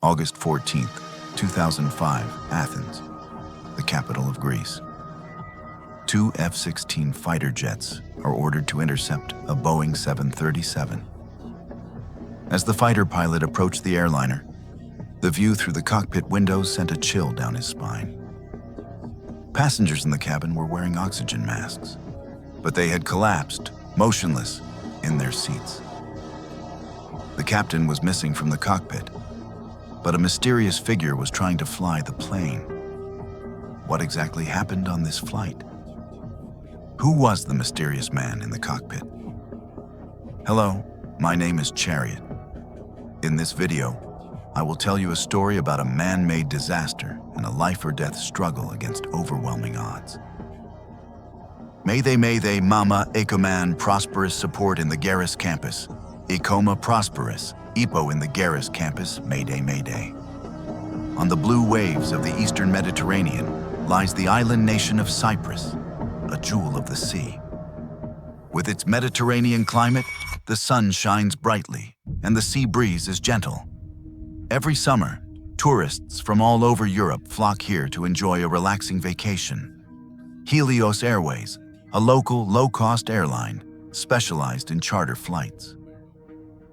August 14th, 2005, Athens, the capital of Greece. Two F-16 fighter jets are ordered to intercept a Boeing 737. As the fighter pilot approached the airliner, the view through the cockpit windows sent a chill down his spine. Passengers in the cabin were wearing oxygen masks, but they had collapsed, motionless, in their seats. The captain was missing from the cockpit, but a mysterious figure was trying to fly the plane. What exactly happened on this flight? Who was the mysterious man in the cockpit? Hello, my name is Chariot. In this video, I will tell you a story about a man-made disaster and a life-or-death struggle against overwhelming odds. Mayday, Mama, Ecoman, prosperous support in the Garris campus. Ecoma prosperous, EPO in the Garris campus, Mayday. On the blue waves of the eastern Mediterranean lies the island nation of Cyprus, a jewel of the sea. With its Mediterranean climate, the sun shines brightly and the sea breeze is gentle. Every summer, tourists from all over Europe flock here to enjoy a relaxing vacation. Helios Airways, a local low-cost airline specialized in charter flights.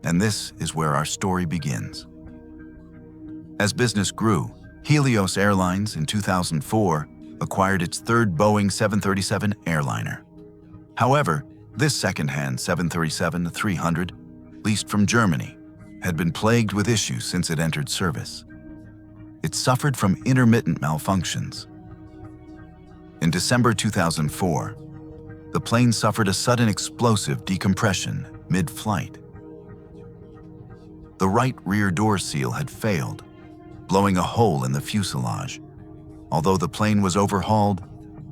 And this is where our story begins. As business grew, Helios Airlines in 2004 acquired its third Boeing 737 airliner. However, this second-hand 737-300, leased from Germany, had been plagued with issues since it entered service. It suffered from intermittent malfunctions. In December 2004, the plane suffered a sudden explosive decompression mid-flight. The right rear door seal had failed, blowing a hole in the fuselage. Although the plane was overhauled,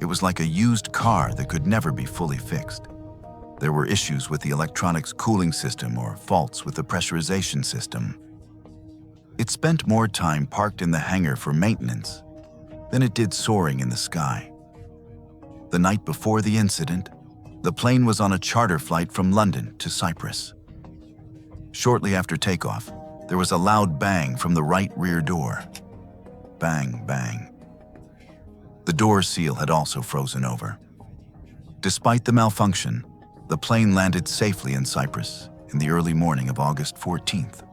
it was like a used car that could never be fully fixed. There were issues with the electronics cooling system or faults with the pressurization system. It spent more time parked in the hangar for maintenance than it did soaring in the sky. The night before the incident, the plane was on a charter flight from London to Cyprus. Shortly after takeoff, there was a loud bang from the right rear door. Bang, bang. The door seal had also frozen over. Despite the malfunction, the plane landed safely in Cyprus in the early morning of August 14th.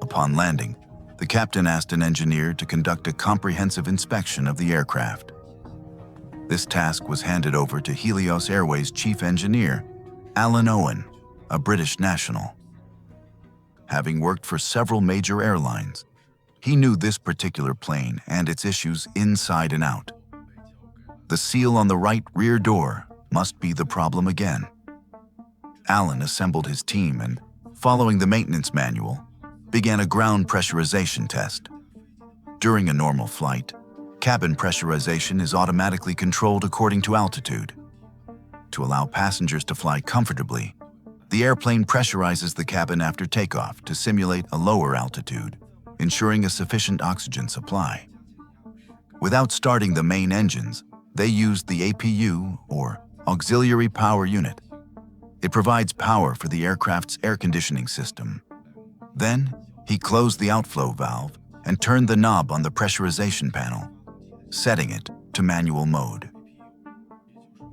Upon landing, the captain asked an engineer to conduct a comprehensive inspection of the aircraft. This task was handed over to Helios Airways chief engineer, Alan Owen, a British national. Having worked for several major airlines, he knew this particular plane and its issues inside and out. The seal on the right rear door must be the problem again. Alan assembled his team and, following the maintenance manual, began a ground pressurization test. During a normal flight, cabin pressurization is automatically controlled according to altitude. To allow passengers to fly comfortably, the airplane pressurizes the cabin after takeoff to simulate a lower altitude, ensuring a sufficient oxygen supply. Without starting the main engines, they used the APU, or Auxiliary Power Unit. It provides power for the aircraft's air conditioning system. Then, he closed the outflow valve and turned the knob on the pressurization panel, setting it to manual mode.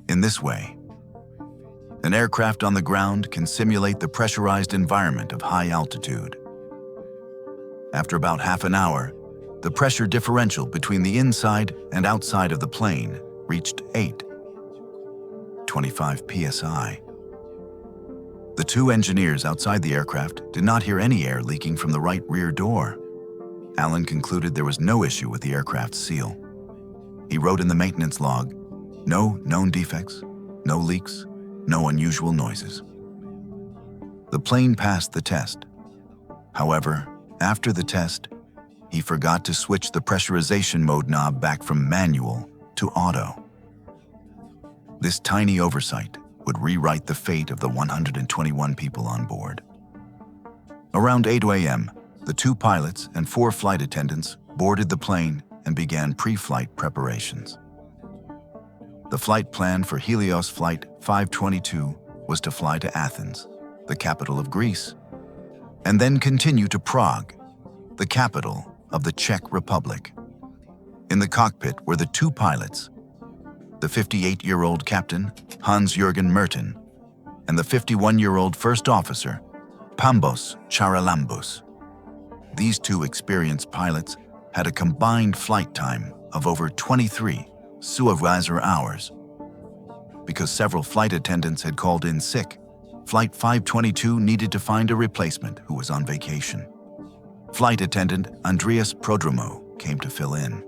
In this way, an aircraft on the ground can simulate the pressurized environment of high altitude. After about half an hour, the pressure differential between the inside and outside of the plane reached 25 psi. The two engineers outside the aircraft did not hear any air leaking from the right rear door. Alan concluded there was no issue with the aircraft's seal. He wrote in the maintenance log, "No known defects, no leaks, no unusual noises." The plane passed the test. However, after the test, he forgot to switch the pressurization mode knob back from manual to auto. This tiny oversight would rewrite the fate of the 121 people on board. Around 8 a.m., the two pilots and 4 flight attendants boarded the plane and began pre-flight preparations. The flight plan for Helios Flight 522 was to fly to Athens, the capital of Greece, and then continue to Prague, the capital of the Czech Republic. In the cockpit were the two pilots, the 58-year-old captain, Hans-Jürgen Merten, and the 51-year-old first officer, Pambos Charalambos. These two experienced pilots had a combined flight time of over 23 supervisor hours. Because several flight attendants had called in sick, Flight 522 needed to find a replacement who was on vacation. Flight attendant Andreas Prodromo came to fill in.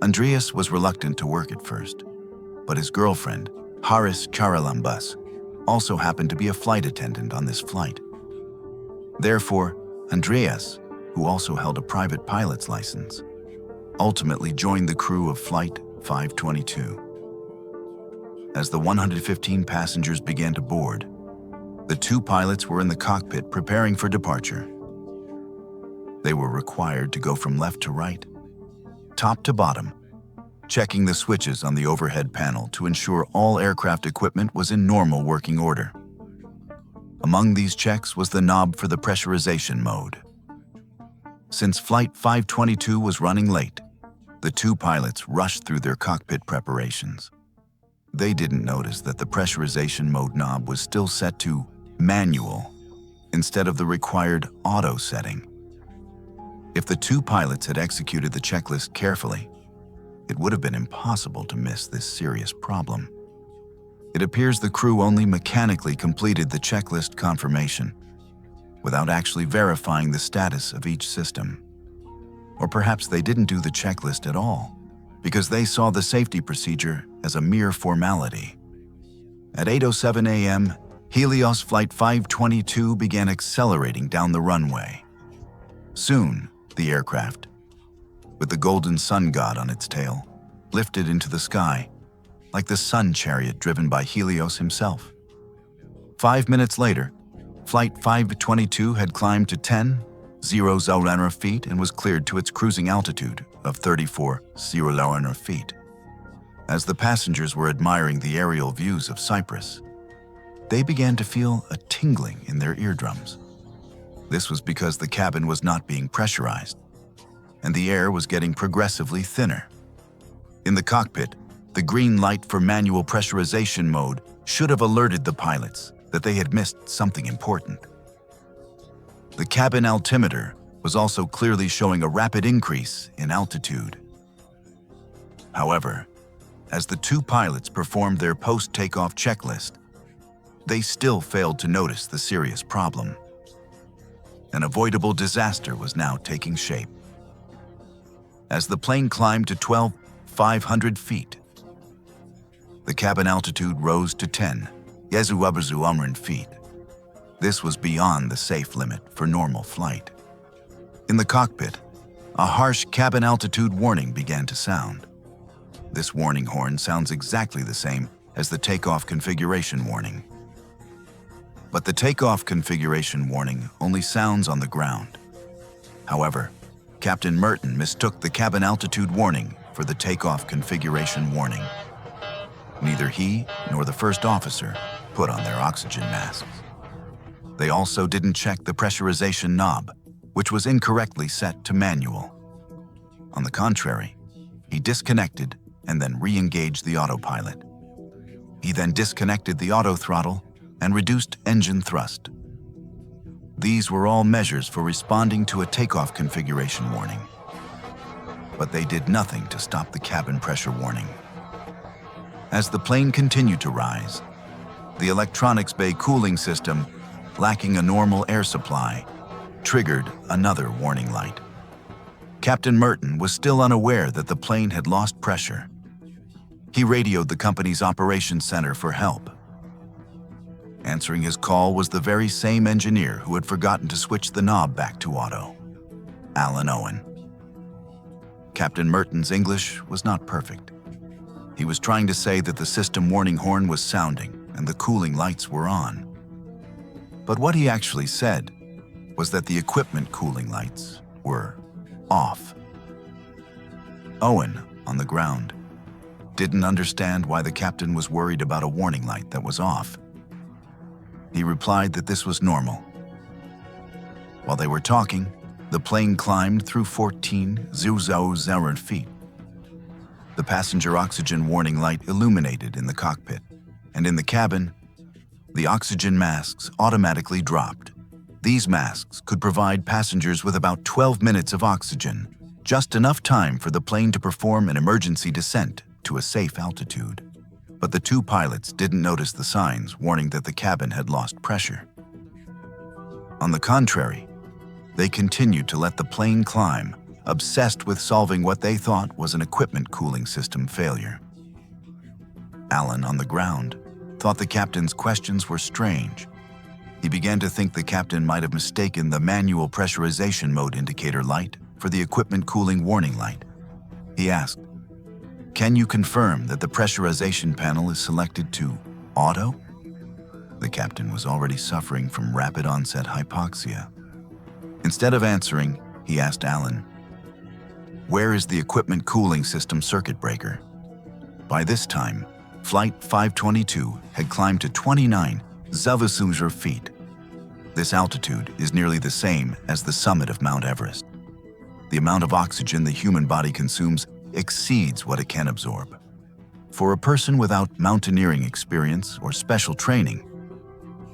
Andreas was reluctant to work at first, but his girlfriend, Haris Charalambas, also happened to be a flight attendant on this flight. Therefore, Andreas, who also held a private pilot's license, ultimately joined the crew of Flight 522. As the 115 passengers began to board, the two pilots were in the cockpit preparing for departure. They were required to go from left to right, top to bottom, checking the switches on the overhead panel to ensure all aircraft equipment was in normal working order. Among these checks was the knob for the pressurization mode. Since Flight 522 was running late, the two pilots rushed through their cockpit preparations. They didn't notice that the pressurization mode knob was still set to manual instead of the required auto setting. If the two pilots had executed the checklist carefully, it would have been impossible to miss this serious problem. It appears the crew only mechanically completed the checklist confirmation, without actually verifying the status of each system. Or perhaps they didn't do the checklist at all, because they saw the safety procedure as a mere formality. At 8:07 a.m., Helios Flight 522 began accelerating down the runway. Soon, the aircraft, with the golden sun god on its tail, lifted into the sky, like the sun chariot driven by Helios himself. 5 minutes later, Flight 522 had climbed to 10,000 feet and was cleared to its cruising altitude of 34,000 feet. As the passengers were admiring the aerial views of Cyprus, they began to feel a tingling in their eardrums. This was because the cabin was not being pressurized, and the air was getting progressively thinner. In the cockpit, the green light for manual pressurization mode should have alerted the pilots that they had missed something important. The cabin altimeter was also clearly showing a rapid increase in altitude. However, as the two pilots performed their post-takeoff checklist, they still failed to notice the serious problem. An avoidable disaster was now taking shape. As the plane climbed to 12,500 feet, the cabin altitude rose to 10,000 feet. This was beyond the safe limit for normal flight. In the cockpit, a harsh cabin altitude warning began to sound. This warning horn sounds exactly the same as the takeoff configuration warning. But the takeoff configuration warning only sounds on the ground. However, Captain Merten mistook the cabin altitude warning for the takeoff configuration warning. Neither he nor the first officer put on their oxygen masks. They also didn't check the pressurization knob, which was incorrectly set to manual. On the contrary, he disconnected and then re-engaged the autopilot. He then disconnected the auto throttle and reduced engine thrust. These were all measures for responding to a takeoff configuration warning. But they did nothing to stop the cabin pressure warning. As the plane continued to rise, the electronics bay cooling system, lacking a normal air supply, triggered another warning light. Captain Merten was still unaware that the plane had lost pressure. He radioed the company's operations center for help. Answering his call was the very same engineer who had forgotten to switch the knob back to auto, Alan Owen. Captain Merten's English was not perfect. He was trying to say that the system warning horn was sounding and the cooling lights were on. But what he actually said was that the equipment cooling lights were off. Owen, on the ground, didn't understand why the captain was worried about a warning light that was off. He replied that this was normal. While they were talking, The plane climbed through 14,000 feet. The passenger oxygen warning light illuminated in the cockpit, and in the cabin, the oxygen masks automatically dropped. These masks could provide passengers with about 12 minutes of oxygen, just enough time for the plane to perform an emergency descent to a safe altitude. But the two pilots didn't notice the signs warning that the cabin had lost pressure. On the contrary, they continued to let the plane climb, obsessed with solving what they thought was an equipment cooling system failure. Alan, on the ground, thought the captain's questions were strange. He began to think the captain might have mistaken the manual pressurization mode indicator light for the equipment cooling warning light. He asked, "Can you confirm that the pressurization panel is selected to auto?" The captain was already suffering from rapid onset hypoxia. Instead of answering, he asked Alan, "Where is the equipment cooling system circuit breaker?" By this time, Flight 522 had climbed to 29,000 feet. This altitude is nearly the same as the summit of Mount Everest. The amount of oxygen the human body consumes exceeds what it can absorb. For a person without mountaineering experience or special training,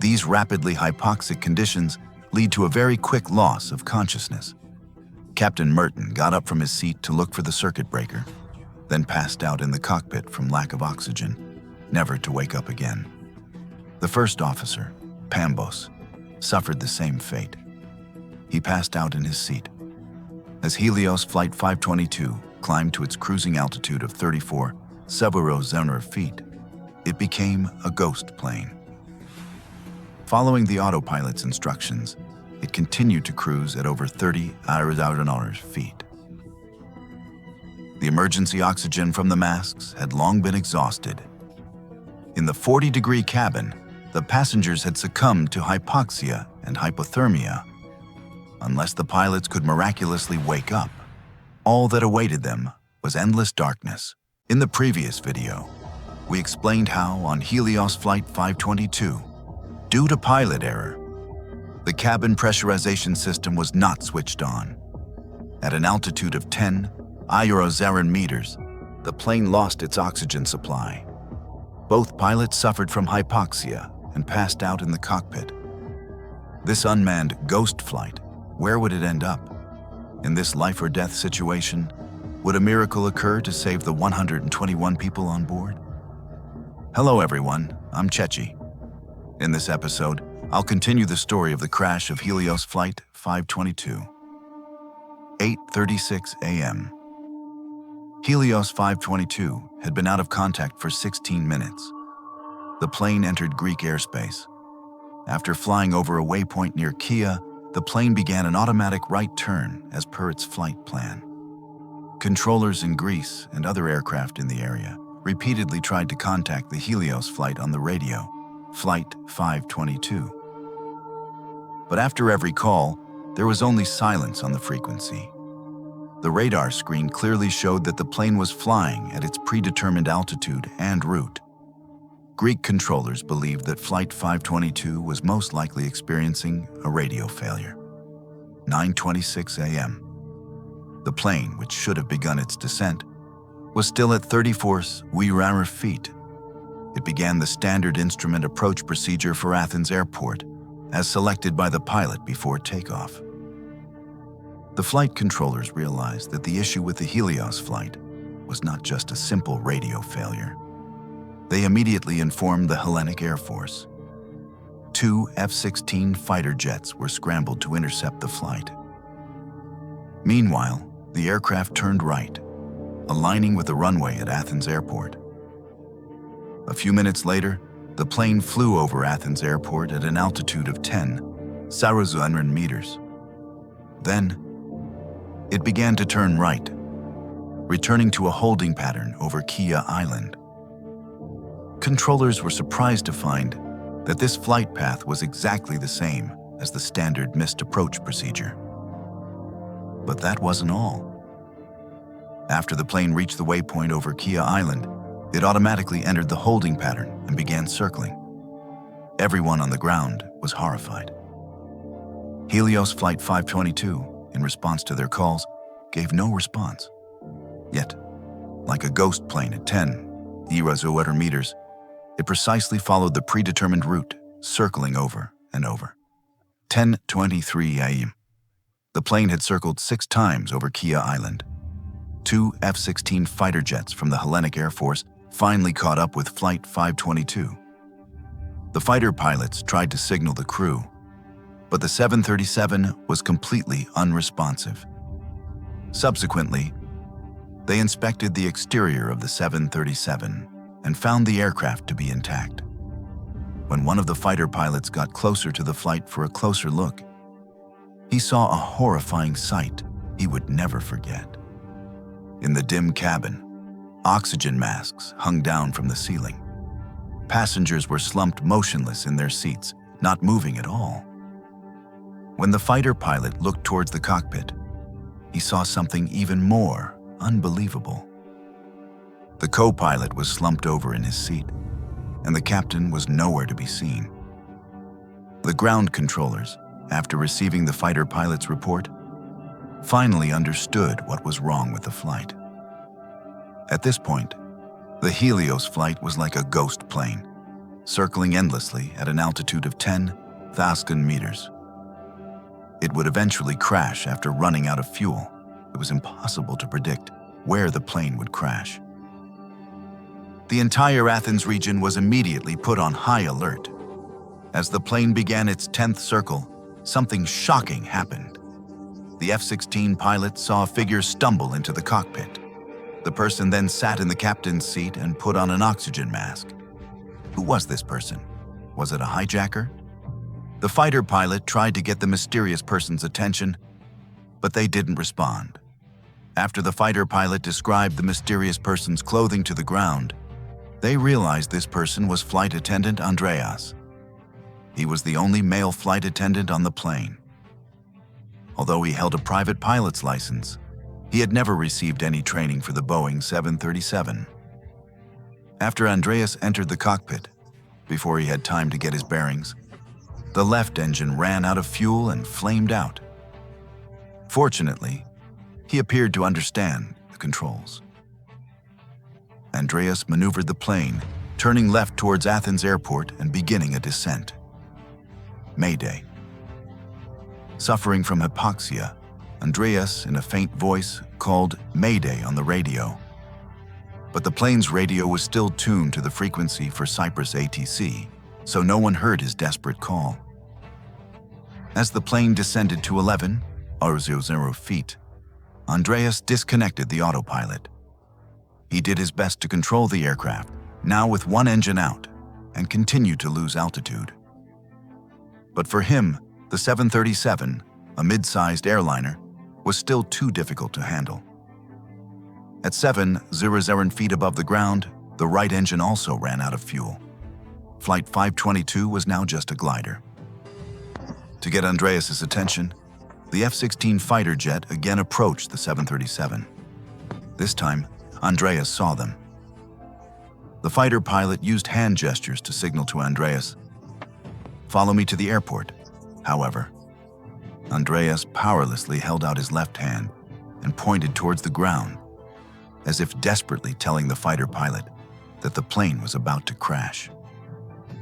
these rapidly hypoxic conditions lead to a very quick loss of consciousness. Captain Merton got up from his seat to look for the circuit breaker, then passed out in the cockpit from lack of oxygen, never to wake up again. The first officer, Pambos, suffered the same fate. He passed out in his seat. As Helios Flight 522 climbed to its cruising altitude of 34,000 feet, it became a ghost plane. Following the autopilot's instructions, it continued to cruise at over 30,000 feet. The emergency oxygen from the masks had long been exhausted. In the 40-degree cabin, the passengers had succumbed to hypoxia and hypothermia. Unless the pilots could miraculously wake up, all that awaited them was endless darkness. In the previous video, we explained how on Helios Flight 522, due to pilot error, the cabin pressurization system was not switched on. At an altitude of 10,000 meters, the plane lost its oxygen supply. Both pilots suffered from hypoxia and passed out in the cockpit. This unmanned ghost flight, where would it end up? In this life or death situation, would a miracle occur to save the 121 people on board? Hello everyone, I'm Chechi. In this episode, I'll continue the story of the crash of Helios Flight 522. 8:36 a.m. Helios 522 had been out of contact for 16 minutes. The plane entered Greek airspace. After flying over a waypoint near Kea, the plane began an automatic right turn as per its flight plan. Controllers in Greece and other aircraft in the area repeatedly tried to contact the Helios flight on the radio, Flight 522. But after every call, there was only silence on the frequency. The radar screen clearly showed that the plane was flying at its predetermined altitude and route. Greek controllers believed that Flight 522 was most likely experiencing a radio failure. 9:26 a.m. The plane, which should have begun its descent, was still at 34,000 feet. It began the standard instrument approach procedure for Athens Airport, as selected by the pilot before takeoff. The flight controllers realized that the issue with the Helios flight was not just a simple radio failure. They immediately informed the Hellenic Air Force. 2 F-16 fighter jets were scrambled to intercept the flight. Meanwhile, the aircraft turned right, aligning with the runway at Athens Airport. A few minutes later, the plane flew over Athens Airport at an altitude of 10,000 meters. Then, it began to turn right, returning to a holding pattern over Kea Island. Controllers were surprised to find that this flight path was exactly the same as the standard missed approach procedure. But that wasn't all. After the plane reached the waypoint over Kea Island, it automatically entered the holding pattern and began circling. Everyone on the ground was horrified. Helios Flight 522 in response to their calls, gave no response. Yet, like a ghost plane at 10,000 meters, it precisely followed the predetermined route, circling over and over. 10:23 a.m. The plane had circled 6 times over Kia Island. 2 F-16 fighter jets from the Hellenic Air Force finally caught up with Flight 522. The fighter pilots tried to signal the crew, but the 737 was completely unresponsive. Subsequently, they inspected the exterior of the 737 and found the aircraft to be intact. When one of the fighter pilots got closer to the flight for a closer look, he saw a horrifying sight he would never forget. In the dim cabin, oxygen masks hung down from the ceiling. Passengers were slumped motionless in their seats, not moving at all. When the fighter pilot looked towards the cockpit, he saw something even more unbelievable. The co-pilot was slumped over in his seat, and the captain was nowhere to be seen. The ground controllers, after receiving the fighter pilot's report, finally understood what was wrong with the flight. At this point, the Helios flight was like a ghost plane, circling endlessly at an altitude of 10,000 meters. It would eventually crash after running out of fuel. It was impossible to predict where the plane would crash. The entire Athens region was immediately put on high alert. As the plane began its 10th circle, something shocking happened. The F-16 pilot saw a figure stumble into the cockpit. The person then sat in the captain's seat and put on an oxygen mask. Who was this person? Was it a hijacker? The fighter pilot tried to get the mysterious person's attention, but they didn't respond. After the fighter pilot described the mysterious person's clothing to the ground, they realized this person was flight attendant Andreas. He was the only male flight attendant on the plane. Although he held a private pilot's license, he had never received any training for the Boeing 737. After Andreas entered the cockpit, before he had time to get his bearings, the left engine ran out of fuel and flamed out. Fortunately, he appeared to understand the controls. Andreas maneuvered the plane, turning left towards Athens airport and beginning a descent. Mayday. Suffering from hypoxia, Andreas, in a faint voice, called Mayday on the radio. But the plane's radio was still tuned to the frequency for Cyprus ATC, so no one heard his desperate call. As the plane descended to 11,000 feet, Andreas disconnected the autopilot. He did his best to control the aircraft, now with one engine out, and continued to lose altitude. But for him, the 737, a mid-sized airliner, was still too difficult to handle. At 7,000 feet above the ground, the right engine also ran out of fuel. Flight 522 was now just a glider. To get Andreas's attention, the F-16 fighter jet again approached the 737. This time, Andreas saw them. The fighter pilot used hand gestures to signal to Andreas, "Follow me to the airport." However, Andreas powerlessly held out his left hand and pointed towards the ground, as if desperately telling the fighter pilot that the plane was about to crash.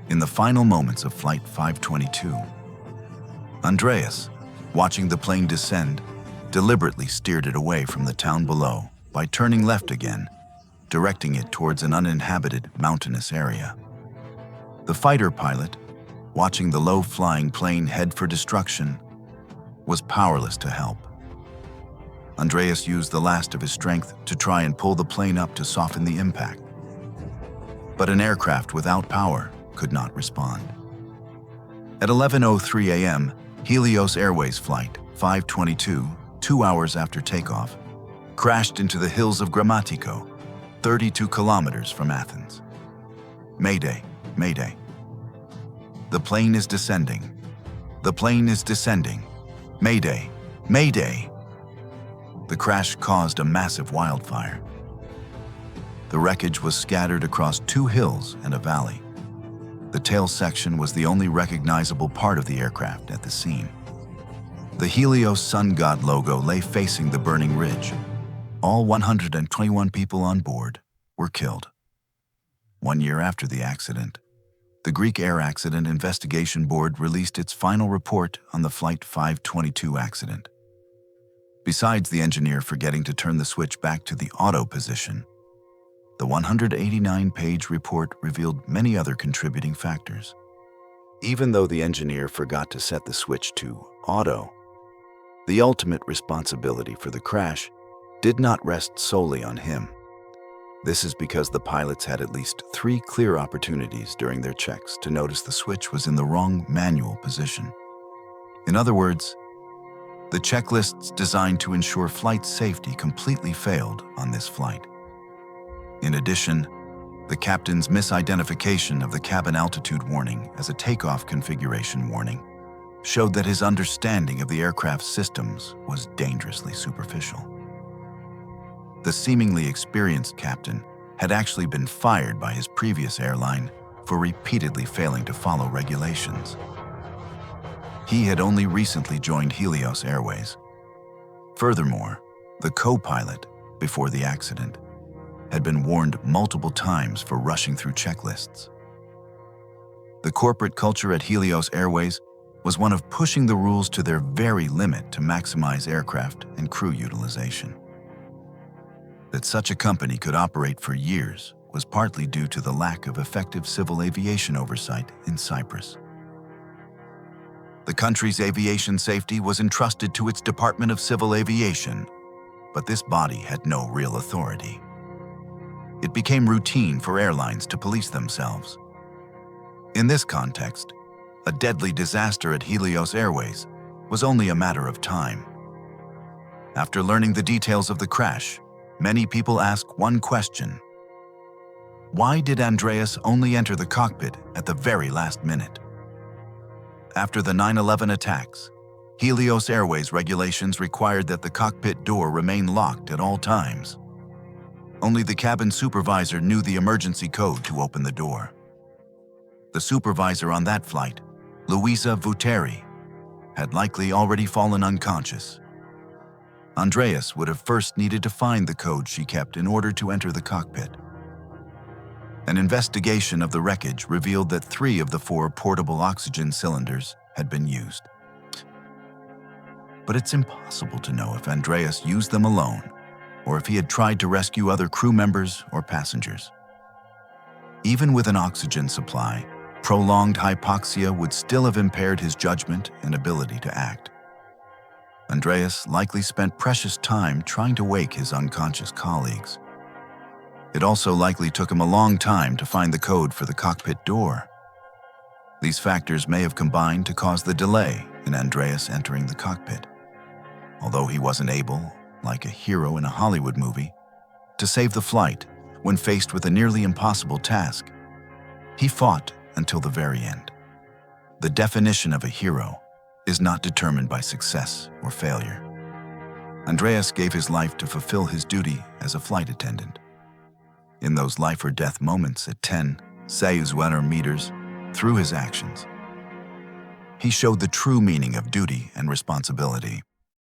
In the final moments of Flight 522, Andreas, watching the plane descend, deliberately steered it away from the town below by turning left again, directing it towards an uninhabited mountainous area. The fighter pilot, watching the low-flying plane head for destruction, was powerless to help. Andreas used the last of his strength to try and pull the plane up to soften the impact. But an aircraft without power could not respond. At 11:03 a.m., Helios Airways Flight 522, 2 hours after takeoff, crashed into the hills of Grammatiko, 32 kilometers from Athens. Mayday, Mayday. The plane is descending. The plane is descending. Mayday, Mayday. The crash caused a massive wildfire. The wreckage was scattered across 2 hills and a valley. The tail section was the only recognizable part of the aircraft at the scene. The Helios sun god logo lay facing the burning ridge. All 121 people on board were killed. 1 year after the accident, the Greek Air Accident Investigation Board released its final report on the Flight 522 accident. Besides the engineer forgetting to turn the switch back to the auto position, the 189-page report revealed many other contributing factors. Even though the engineer forgot to set the switch to auto, the ultimate responsibility for the crash did not rest solely on him. This is because the pilots had at least 3 clear opportunities during their checks to notice the switch was in the wrong manual position. In other words, the checklists designed to ensure flight safety completely failed on this flight. In addition, the captain's misidentification of the cabin altitude warning as a takeoff configuration warning showed that his understanding of the aircraft's systems was dangerously superficial. The seemingly experienced captain had actually been fired by his previous airline for repeatedly failing to follow regulations. He had only recently joined Helios Airways. Furthermore, the co-pilot, before the accident, had been warned multiple times for rushing through checklists. The corporate culture at Helios Airways was one of pushing the rules to their very limit to maximize aircraft and crew utilization. That such a company could operate for years was partly due to the lack of effective civil aviation oversight in Cyprus. The country's aviation safety was entrusted to its Department of Civil Aviation, but this body had no real authority. It became routine for airlines to police themselves. In this context, a deadly disaster at Helios Airways was only a matter of time. After learning the details of the crash, many people ask one question: why did Andreas only enter the cockpit at the very last minute? After the 9/11 attacks, Helios Airways regulations required that the cockpit door remain locked at all times. Only the cabin supervisor knew the emergency code to open the door. The supervisor on that flight, Luisa Vuteri, had likely already fallen unconscious. Andreas would have first needed to find the code she kept in order to enter the cockpit. An investigation of the wreckage revealed that 3 of the 4 portable oxygen cylinders had been used. But it's impossible to know if Andreas used them alone or if he had tried to rescue other crew members or passengers. Even with an oxygen supply, prolonged hypoxia would still have impaired his judgment and ability to act. Andreas likely spent precious time trying to wake his unconscious colleagues. It also likely took him a long time to find the code for the cockpit door. These factors may have combined to cause the delay in Andreas entering the cockpit. Although he wasn't able, like a hero in a Hollywood movie, to save the flight when faced with a nearly impossible task, he fought until the very end. The definition of a hero is not determined by success or failure. Andreas gave his life to fulfill his duty as a flight attendant. In those life-or-death moments at 10 Sayuzwetter meters, through his actions, he showed the true meaning of duty and responsibility.